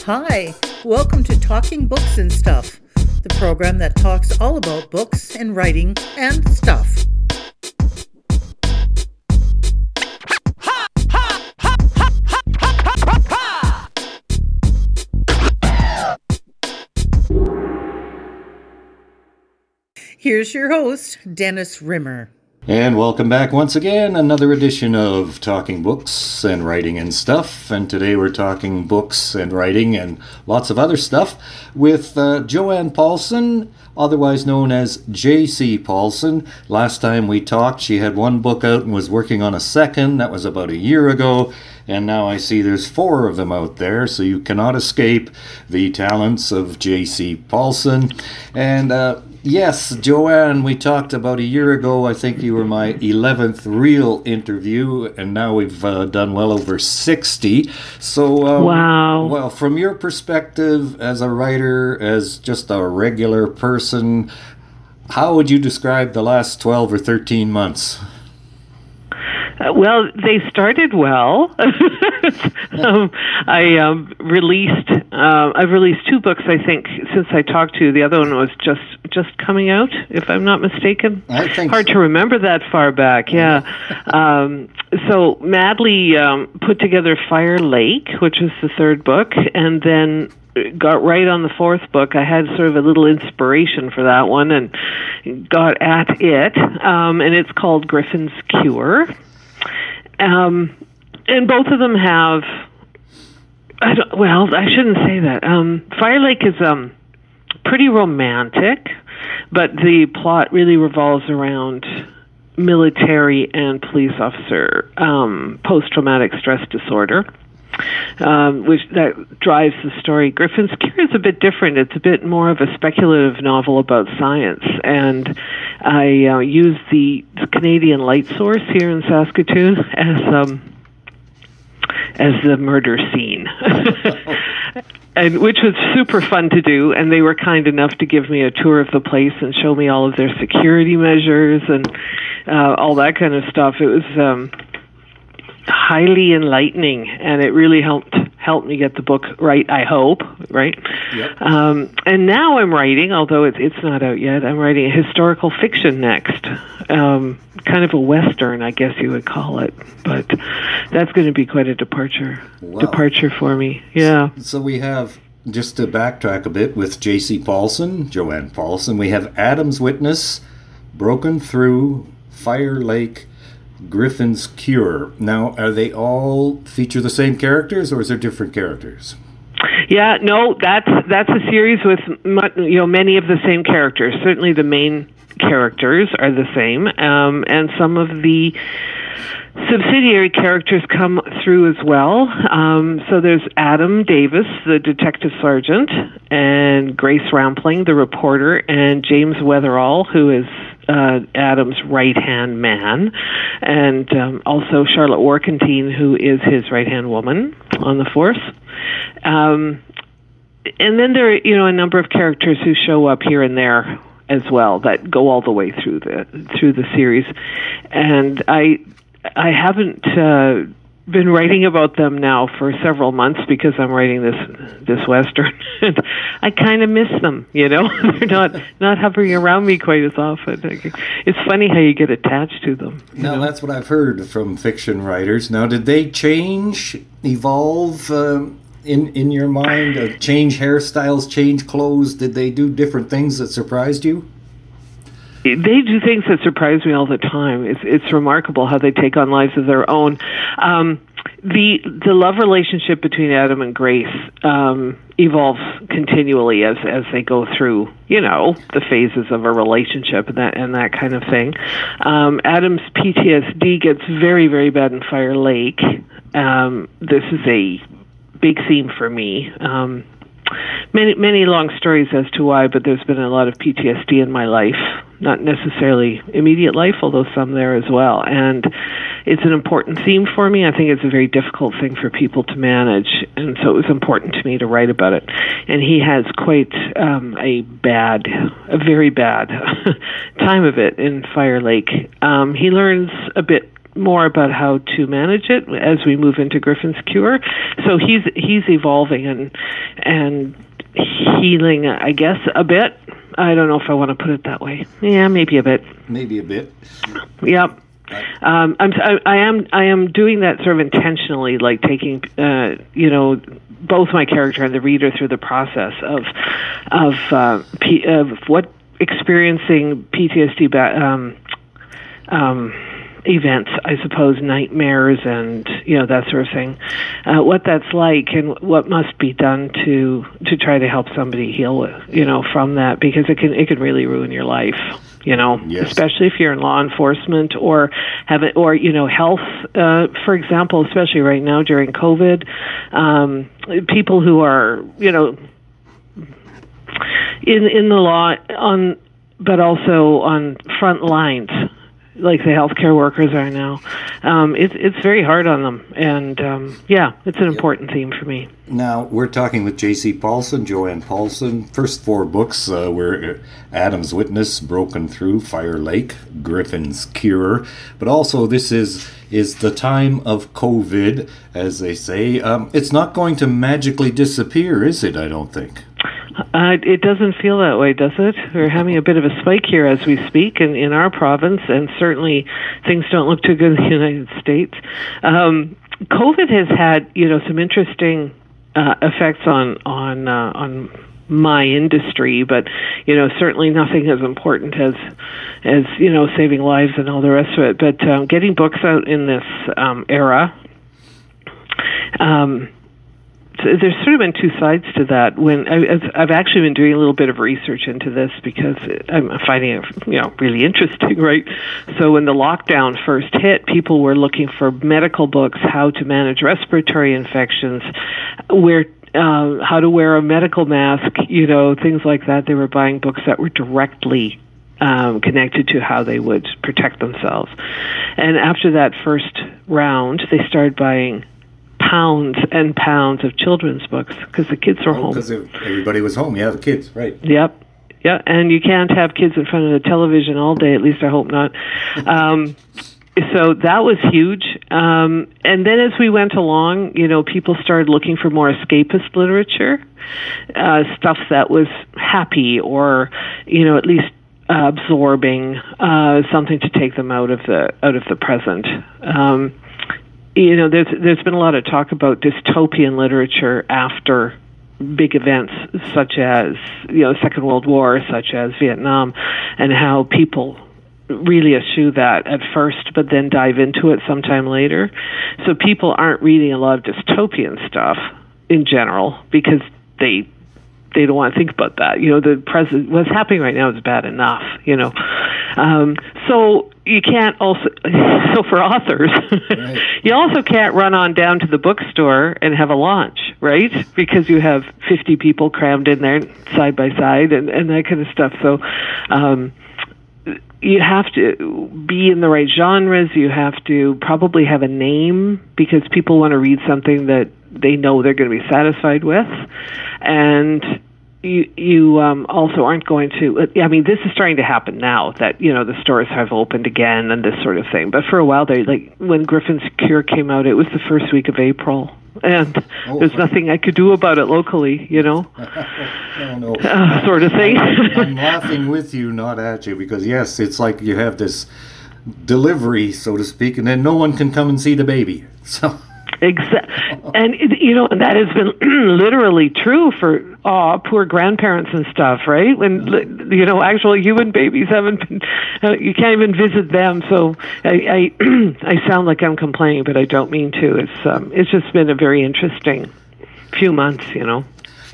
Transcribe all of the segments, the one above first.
Hi, welcome to Talking Books and Stuff, the program that talks all about books and writing and stuff. Here's your host, Dennis Rimmer. And welcome back once again, another edition of Talking Books and Writing and Stuff. And today we're talking books and writing and lots of other stuff with JC Paulson, otherwise known as JC Paulson. Last time we talked, she had one book out and was working on a second. That was about a year ago. And now I see there's 4 of them out there, so you cannot escape the talents of JC Paulson. And yes, Joanne, we talked about a year ago. I think you were my 11th real interview, and now we've done well over 60. So, wow. Well, from your perspective as a writer, as just a regular person, how would you describe the last 12 or 13 months? Well, they started well. I've released 2 books, I think, since I talked to you. The other one was just coming out, if I'm not mistaken. I think hard so. to remember that far back. Yeah. So Madly put together Fire Lake, which was the 3rd book, and then got right on the 4th book. I had sort of a little inspiration for that one and got at it. And it's called Griffin's Cure. And both of them have, I shouldn't say that. Fire Lake is pretty romantic, but the plot really revolves around military and police officer post-traumatic stress disorder, which that drives the story. Griffin's Cure is a bit different. It's a bit more of a speculative novel about science, and I use the Canadian light source here in Saskatoon as the murder scene, and which was super fun to do. And they were kind enough to give me a tour of the place and show me all of their security measures and all that kind of stuff. It was highly enlightening, and it really helped me get the book right, I hope, right? Yep. And now I'm writing, although it's not out yet, I'm writing a historical fiction next. Kind of a Western, I guess you would call it. But that's going to be quite a departure for me. Yeah. So we have, just to backtrack a bit, with JC Paulson, JC Paulson, we have Adam's Witness, Broken Through, Fire Lake, Griffin's Cure. Now, are they all feature the same characters, or is there different characters? Yeah, no, that's a series with many of the same characters. Certainly, the main characters are the same, and some of the subsidiary characters come through as well. So there's Adam Davis, the detective sergeant, and Grace Rampling, the reporter, and James Weatherall, who is Adam's right-hand man, and also Charlotte Warkentine, who is his right-hand woman on the force. And then there are, a number of characters who show up here and there as well that go all the way through the series. And I haven't been writing about them now for several months because I'm writing this Western. And I kind of miss them, They're not hovering around me quite as often. It's funny how you get attached to them. Now, that's what I've heard from fiction writers. Now, did they change, evolve in your mind? Change hairstyles, change clothes? Did they do different things that surprised you? They do things that surprise me all the time. It's remarkable how they take on lives of their own. The love relationship between Adam and Grace evolves continually as they go through, the phases of a relationship and that kind of thing. Adam's PTSD gets very, very bad in Fire Lake. This is a big theme for me. Many long stories as to why, but there's been a lot of PTSD in my life. Not necessarily immediate life, although some there as well. And it's an important theme for me. I think it's a very difficult thing for people to manage, and so it was important to me to write about it. And he has quite a very bad time of it in Fire Lake. He learns a bit more about how to manage it as we move into Griffin's Cure. So he's evolving and healing, I guess, a bit. I don't know if I want to put it that way. Yeah, maybe a bit. Maybe a bit. Yep. I am doing that sort of intentionally, like taking, both my character and the reader through the process of what experiencing PTSD events, I suppose, nightmares and that sort of thing, what that's like and what must be done to try to help somebody heal from that, because it can really ruin your life. Yes. Especially if you're in law enforcement or health, for example, especially right now during COVID, people who are, in the law but also on front lines, like the healthcare workers are now. It's very hard on them, and it's an important theme for me. Now, we're talking with JC Paulson, Joanne Paulson. First 4 books were Adam's Witness, Broken Through, Fire Lake, Griffin's Cure. But also this is the time of COVID, as they say. It's not going to magically disappear, is it, I don't think? It doesn't feel that way, does it? We're having a bit of a spike here as we speak in our province, and certainly things don't look too good in the United States. COVID has had, some interesting effects on my industry, but certainly nothing as important as saving lives and all the rest of it. But getting books out in this era. So there's sort of been 2 sides to that. When I've actually been doing a little bit of research into this because I'm finding it, really interesting, right? So when the lockdown first hit, people were looking for medical books, how to manage respiratory infections, how to wear a medical mask, things like that. They were buying books that were directly connected to how they would protect themselves. And after that first round, they started buying pounds and pounds of children's books because the kids were home. Because everybody was home, the kids, right. Yep. Yeah, and you can't have kids in front of the television all day, at least I hope not. So that was huge. And then as we went along, people started looking for more escapist literature, stuff that was happy or, at least absorbing, something to take them out of the present. There's been a lot of talk about dystopian literature after big events such as, Second World War, such as Vietnam, and how people really eschew that at first, but then dive into it sometime later. So people aren't reading a lot of dystopian stuff in general because they don't want to think about that. The present, what's happening right now is bad enough, So you can't also, so for authors, right. You also can't run on down to the bookstore and have a launch, right? Because you have 50 people crammed in there side by side and that kind of stuff. So you have to be in the right genres. You have to probably have a name because people want to read something that they know they're going to be satisfied with. And you also aren't going to, this is starting to happen now that, the stores have opened again and this sort of thing. But for a while, when Griffin's Cure came out, it was the first week of April. And there's nothing I could do about it locally, No. Sort of thing. I'm laughing with you, not at you, because yes, it's like you have this delivery, so to speak, and then no one can come and see the baby. So. Exactly. And, and that has been literally true for poor grandparents and stuff, right? When, actual human babies haven't been, you can't even visit them. So I sound like I'm complaining, but I don't mean to. It's just been a very interesting few months,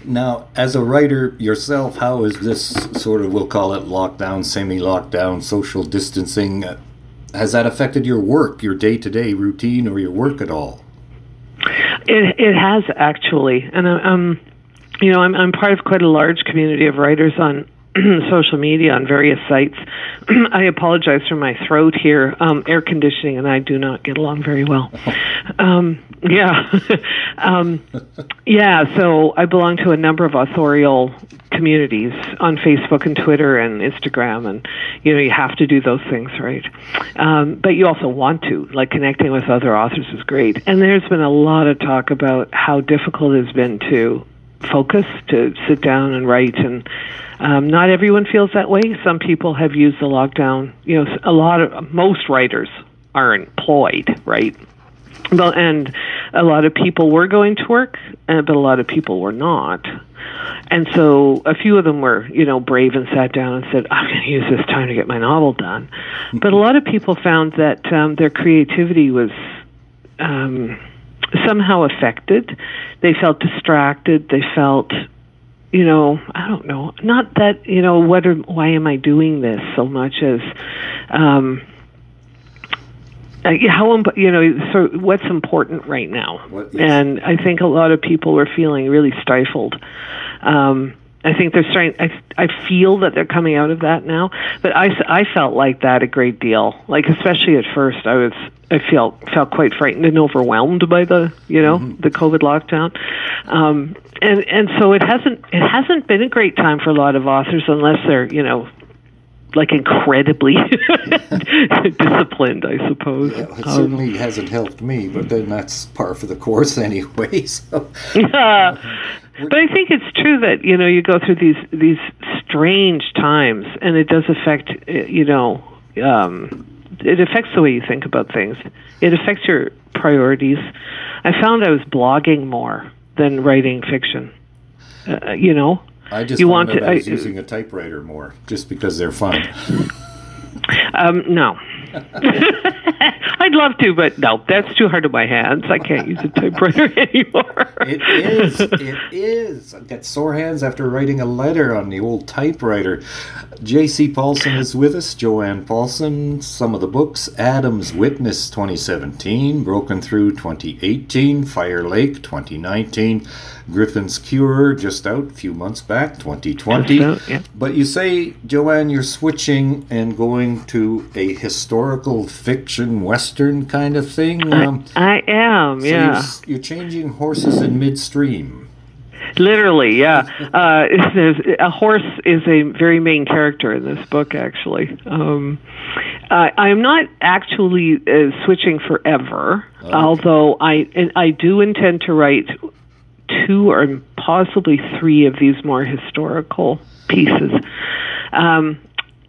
Now, as a writer yourself, how is this sort of, we'll call it lockdown, semi-lockdown, social distancing, has that affected your work, your day-to-day routine, or your work at all? It has actually, and I'm part of quite a large community of writers on social media on various sites. I apologize for my throat here. Air conditioning and I do not get along very well. Yeah. Yeah, so I belong to a number of authorial communities on Facebook and Twitter and Instagram, and you have to do those things, right? But you also want to, like connecting with other authors is great. And there's been a lot of talk about how difficult it has been to focus, to sit down and write, and not everyone feels that way. Some people have used the lockdown. Most writers are employed, right? Well, and a lot of people were going to work, but a lot of people were not. And so a few of them were, brave and sat down and said, I'm going to use this time to get my novel done. But a lot of people found that their creativity was somehow affected. They felt distracted. They felt, I don't know, not that, why am I doing this so much as, what's important right now? And I think a lot of people were feeling really stifled. I think they're starting. I feel that they're coming out of that now, but I felt like that a great deal. Like especially at first, I felt quite frightened and overwhelmed by the the COVID lockdown, and so it hasn't been a great time for a lot of authors unless they're like incredibly disciplined, I suppose. Yeah, it certainly hasn't helped me, but then that's par for the course anyway. So. Yeah. But I think it's true that you go through these strange times, and it does affect it affects the way you think about things. It affects your priorities. I found I was blogging more than writing fiction. I just found that I was using a typewriter more, just because they're fun. No. I'd love to, but no, that's too hard on my hands. I can't use a typewriter anymore. It is. I've got sore hands after writing a letter on the old typewriter. JC Paulson is with us, Joanne Paulson. Some of the books: Adam's Witness 2017, Broken Through 2018, Fire Lake 2019, Griffin's Cure, just out a few months back, 2020. Yeah. But you say, Joanne, you're switching and going to a historical fiction Western kind of thing? I am, so yeah. You're changing horses in midstream. Literally, yeah. A horse is a very main character in this book, actually. I'm not actually switching forever, although I do intend to write 2 or possibly 3 of these more historical pieces.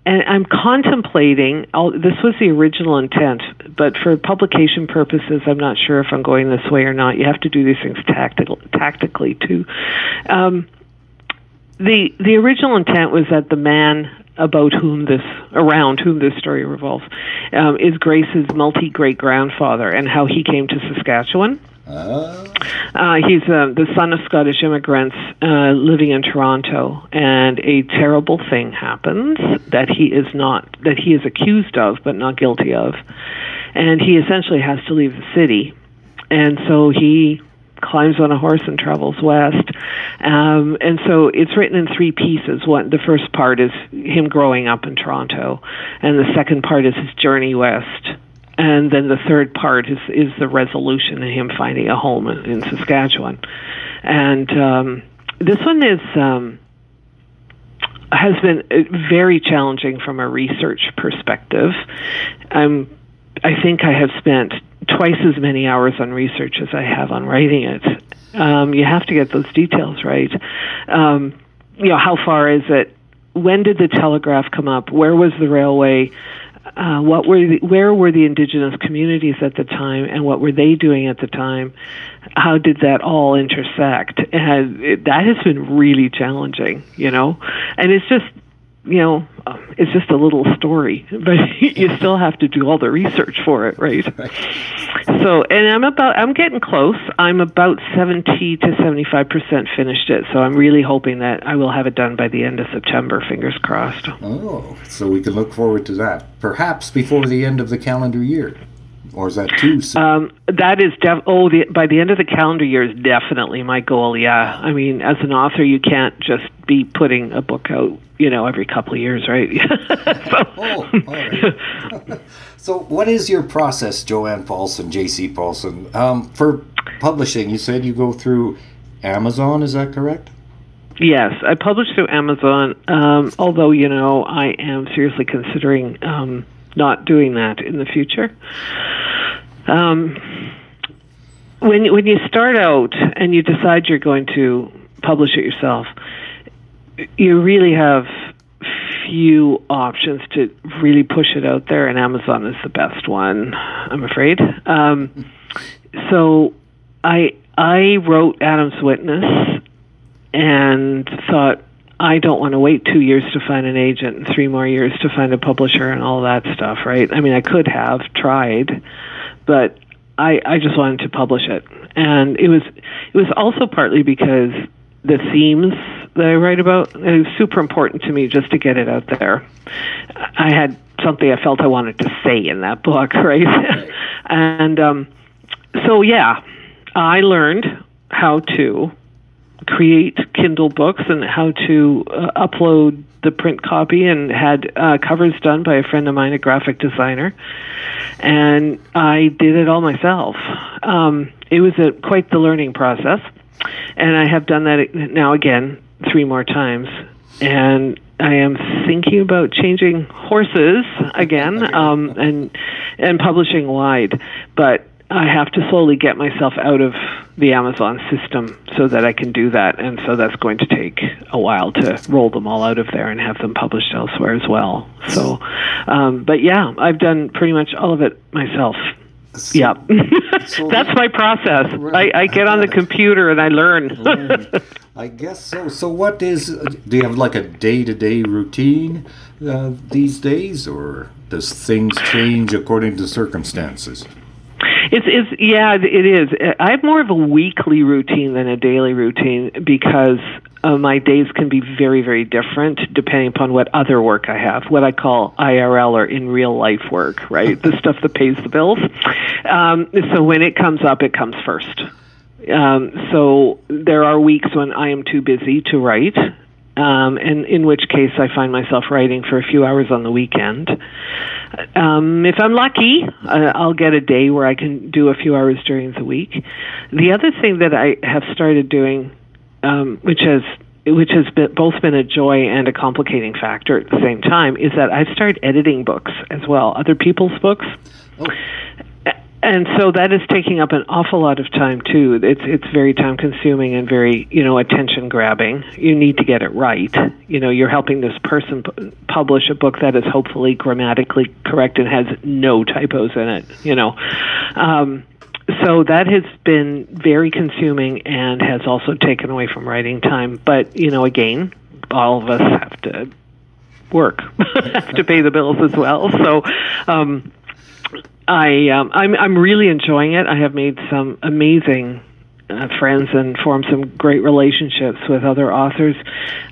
And I'm contemplating, this was the original intent, but for publication purposes, I'm not sure if I'm going this way or not. You have to do these things tactically, too. The original intent was that the man around whom this story revolves, is Grace's multi-great-grandfather and how he came to Saskatchewan. He's the son of Scottish immigrants living in Toronto, and a terrible thing happens that he is accused of but not guilty of, and he essentially has to leave the city, and so he climbs on a horse and travels west. And so it's written in 3 pieces. The first part is him growing up in Toronto, and the second part is his journey west. And then the third part is the resolution and him finding a home in Saskatchewan. And this one has been very challenging from a research perspective. I think I have spent twice as many hours on research as I have on writing it. You have to get those details right. How far is it? When did the telegraph come up? Where was the railway? Where were the indigenous communities at the time, and what were they doing at the time? How did that all intersect? And that has been really challenging, and it's just, it's just a little story, but you still have to do all the research for it, right? So, and I'm getting close. I'm about 70 to 75% finished it, so I'm really hoping that I will have it done by the end of September, fingers crossed. Oh, so we can look forward to that, perhaps before the end of the calendar year. Or is that too soon? That is by the end of the calendar year is definitely my goal. Yeah, I mean, as an author, you can't just be putting a book out, every couple of years, right? All right. So, what is your process, Joanne Paulson, JC Paulson, for publishing? You said you go through Amazon. Is that correct? Yes, I publish through Amazon. Although I am seriously considering not doing that in the future. When you start out and you decide you're going to publish it yourself, you really have few options to really push it out there, and Amazon is the best one, I'm afraid. So I wrote Adam's Witness and thought, I don't want to wait 2 years to find an agent and 3 more years to find a publisher and all that stuff, right? I mean, I could have tried, but I just wanted to publish it. And it was also partly because the themes that I write about, it was super important to me just to get it out there. I had something I felt I wanted to say in that book, right? And so, yeah, I learned how to create Kindle books and how to upload the print copy, and had covers done by a friend of mine, a graphic designer, and I did it all myself. It was quite the learning process, and I have done that now again 3 more times, and I am thinking about changing horses again, and publishing wide, but I have to slowly get myself out of the Amazon system so that I can do that, and so that's going to take a while to roll them all out of there and have them published elsewhere as well. So, but yeah, I've done pretty much all of it myself. Yeah, so that's my process. I get on the computer and I learn. I guess so. So do you have like a day-to-day routine these days, or does things change according to circumstances? It is. I have more of a weekly routine than a daily routine, because my days can be very, very different depending upon what other work I have, what I call IRL, or in real life work, right? The stuff that pays the bills. So when it comes up, it comes first. So there are weeks when I am too busy to write, and in which case I find myself writing for a few hours on the weekend. If I'm lucky, I'll get a day where I can do a few hours during the week. The other thing that I have started doing, which has both been a joy and a complicating factor at the same time, is that I've started editing books as well, other people's books. Oh. And so that is taking up an awful lot of time too. It's very time consuming and very, attention grabbing. You need to get it right. You're helping this person publish a book that is hopefully grammatically correct and has no typos in it, So that has been very consuming and has also taken away from writing time. But, again, all of us have to work, have to pay the bills as well. So, I'm really enjoying it. I have made some amazing friends and formed some great relationships with other authors,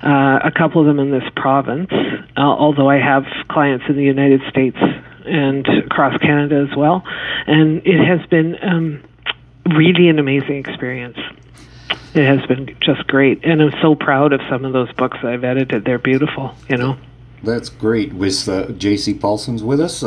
a couple of them in this province, although I have clients in the United States and across Canada as well. And it has been really an amazing experience. It has been just great. And I'm so proud of some of those books that I've edited. They're beautiful, That's great. With JC Paulson's with us.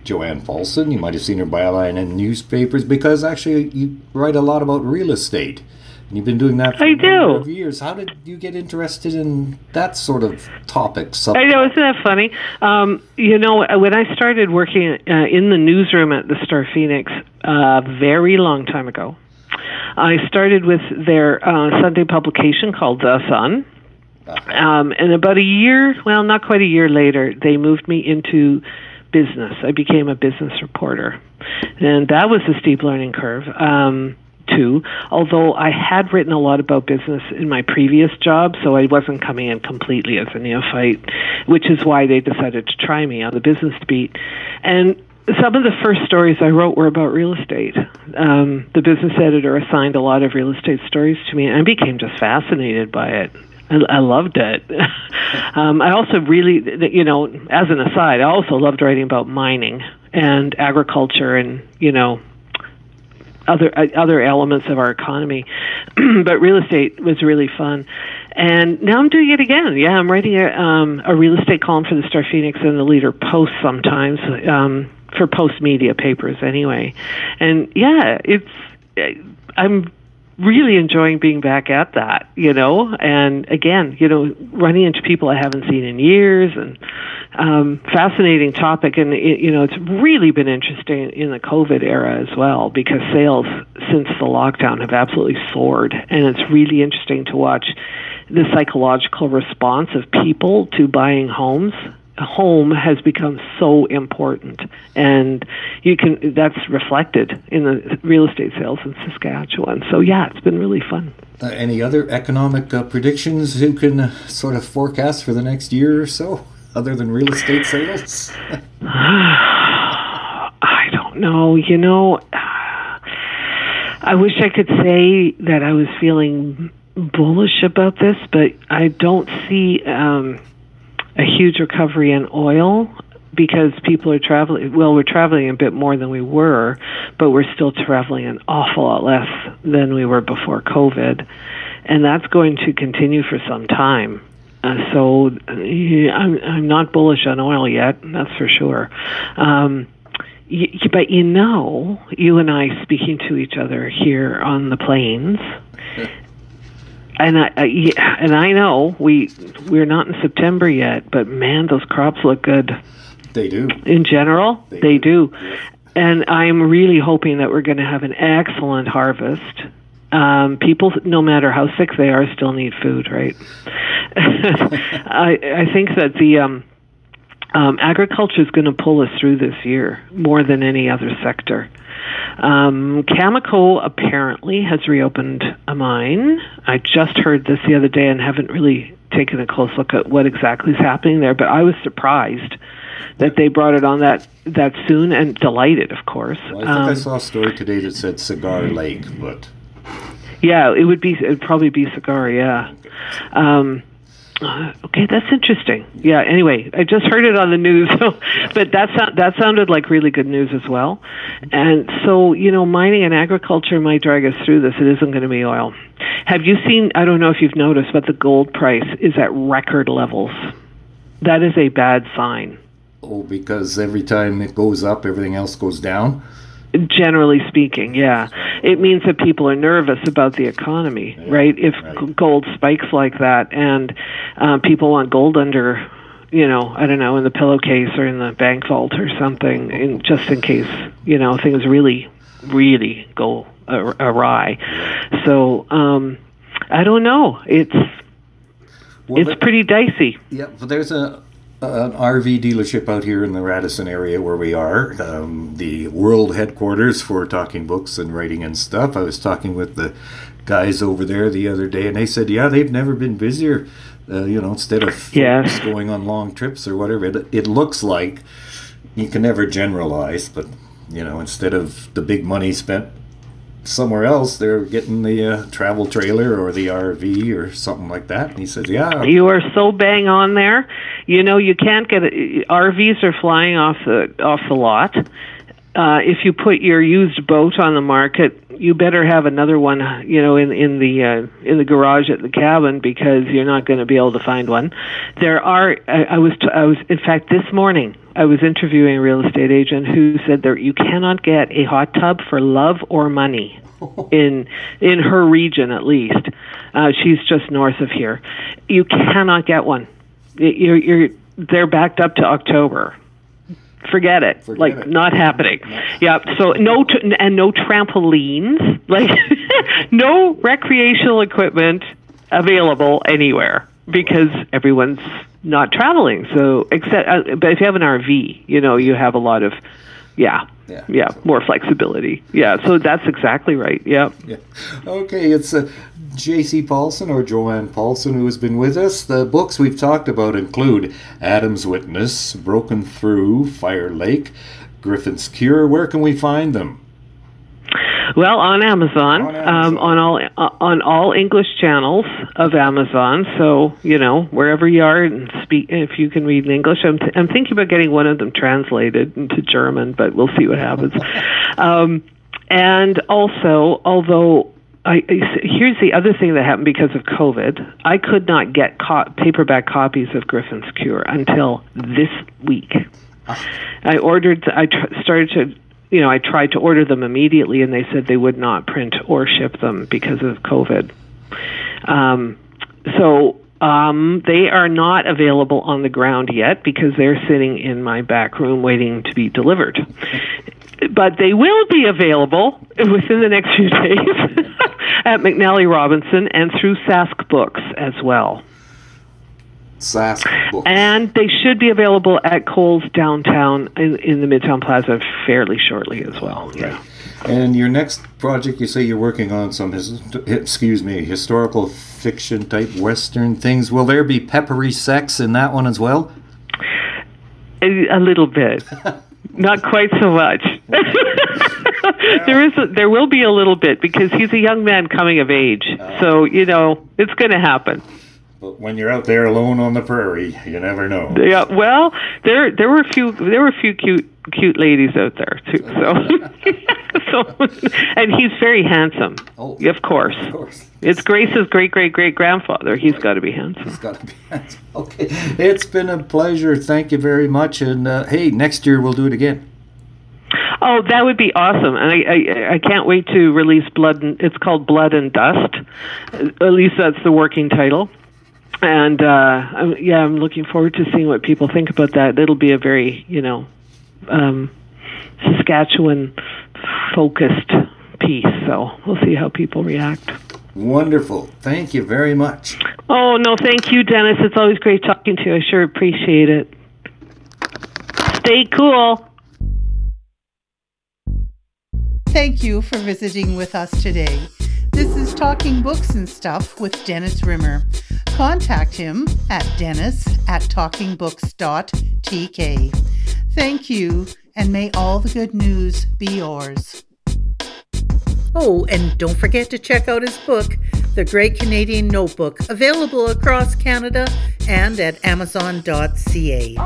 Joanne Paulson, you might have seen her byline in newspapers, because actually you write a lot about real estate, and you've been doing that for a number of years. How did you get interested in that sort of topic? I know, isn't that funny? When I started working in the newsroom at the Star Phoenix a very long time ago, I started with their Sunday publication called The Sun. And about a year, well, not quite a year later, they moved me into business. I became a business reporter, and that was a steep learning curve too, although I had written a lot about business in my previous job, so I wasn't coming in completely as a neophyte, which is why they decided to try me on the business beat. And some of the first stories I wrote were about real estate. The business editor assigned a lot of real estate stories to me, and I became just fascinated by it. I loved it. I also really, as an aside, I also loved writing about mining and agriculture and, other elements of our economy. But real estate was really fun. And now I'm doing it again. Yeah, I'm writing a real estate column for the Star Phoenix and the Leader Post sometimes, for Post media papers anyway. And yeah, I'm really enjoying being back at that, and again, running into people I haven't seen in years, and fascinating topic. And it's really been interesting in the COVID era as well, because sales since the lockdown have absolutely soared, and it's really interesting to watch the psychological response of people to buying homes. A home has become so important, and that's reflected in the real estate sales in Saskatchewan. So yeah, it's been really fun. Any other economic predictions you can sort of forecast for the next year or so, other than real estate sales? I don't know. I wish I could say that I was feeling bullish about this, but I don't see a huge recovery in oil, because people are traveling. Well, we're traveling a bit more than we were, but we're still traveling an awful lot less than we were before COVID, and that's going to continue for some time. So I'm not bullish on oil yet, that's for sure. But you and I speaking to each other here on the plains. And I know we're not in September yet, but man, those crops look good. They do. In general, they do. Yes. And I'm really hoping that we're going to have an excellent harvest. People, no matter how sick they are, still need food, right? I think that the agriculture is going to pull us through this year more than any other sector. Cameco apparently has reopened a mine. I just heard this the other day and haven't really taken a close look at what exactly is happening there, but I was surprised that they brought it on that soon, and delighted, of course. Well, I think I saw a story today that said Cigar Lake, but... Yeah, it'd probably be Cigar, yeah. Okay, that's interesting. Yeah, anyway, I just heard it on the news, but that sounded like really good news as well. And so, mining and agriculture might drag us through this. It isn't going to be oil. Have you seen, I don't know if you've noticed, but the gold price is at record levels. That is a bad sign. Oh, because every time it goes up, everything else goes down? Generally speaking, yeah. It means that people are nervous about the economy, right? If gold spikes like that, and people want gold under, I don't know, in the pillowcase or in the bank vault or something, just in case, things really, really go awry. So, I don't know. It's pretty dicey. Yeah, but there's an RV dealership out here in the Radisson area where we are, the world headquarters for Talking Books and Writing and Stuff. I was talking with the guys over there the other day, and they said, they've never been busier, instead of going on long trips or whatever. It looks like, you can never generalize, but, instead of the big money spent somewhere else, they're getting the travel trailer or the RV or something like that. And he says, you are so bang on there. You can't get it. RVs are flying off the lot. If you put your used boat on the market, you better have another one, in the garage at the cabin, because you're not going to be able to find one. There are. I was in fact this morning I was interviewing a real estate agent who said that you cannot get a hot tub for love or money in her region, at least. She's just north of here. You cannot get one. They're backed up to October. Forget it. Not happening. Yeah. So no trampolines, no recreational equipment available anywhere, because everyone's not traveling. So but if you have an RV, you have a lot of, more flexibility. Yeah. So that's exactly right. Yeah. Okay. It's JC Paulson, or Joanne Paulson, who has been with us. The books we've talked about include Adam's Witness, Broken Through, Fire Lake, Griffin's Cure. Where can we find them? Well, on Amazon, on all English channels of Amazon. So wherever you are, and if you can read in English, I'm thinking about getting one of them translated into German, but we'll see what happens. And also, although here's the other thing that happened because of COVID, I could not get paperback copies of Griffin's Cure until this week. I tried to order them immediately, and they said they would not print or ship them because of COVID. They are not available on the ground yet because they're sitting in my back room waiting to be delivered. But they will be available within the next few days at McNally Robinson and through Sask Books as well. Sask Books. And they should be available at Kohl's downtown in the Midtown Plaza fairly shortly as well. Yeah. And your next project, you say you're working on some historical fiction type Western things. Will there be peppery sex in that one as well? A little bit. Not quite so much. There will be a little bit because he's a young man coming of age. So, it's going to happen. But when you're out there alone on the prairie, you never know. Yeah, well, there were a few cute ladies out there too. So, and he's very handsome. Oh, of course. Of course. It's Grace's great grandfather. He's got to be handsome. He's got to be handsome. Okay, it's been a pleasure. Thank you very much. And hey, next year we'll do it again. Oh, that would be awesome. And I can't wait to release it's called Blood and Dust. At least that's the working title. And I'm looking forward to seeing what people think about that. It'll be a very, Saskatchewan-focused piece. So we'll see how people react. Wonderful. Thank you very much. Oh, no, thank you, Dennis. It's always great talking to you. I sure appreciate it. Stay cool. Thank you for visiting with us today. This is Talking Books and Stuff with Dennis Rimmer. Contact him at dennis@talkingbooks.tk. Thank you, and may all the good news be yours. Oh, and don't forget to check out his book, The Great Canadian Notebook, available across Canada and at amazon.ca.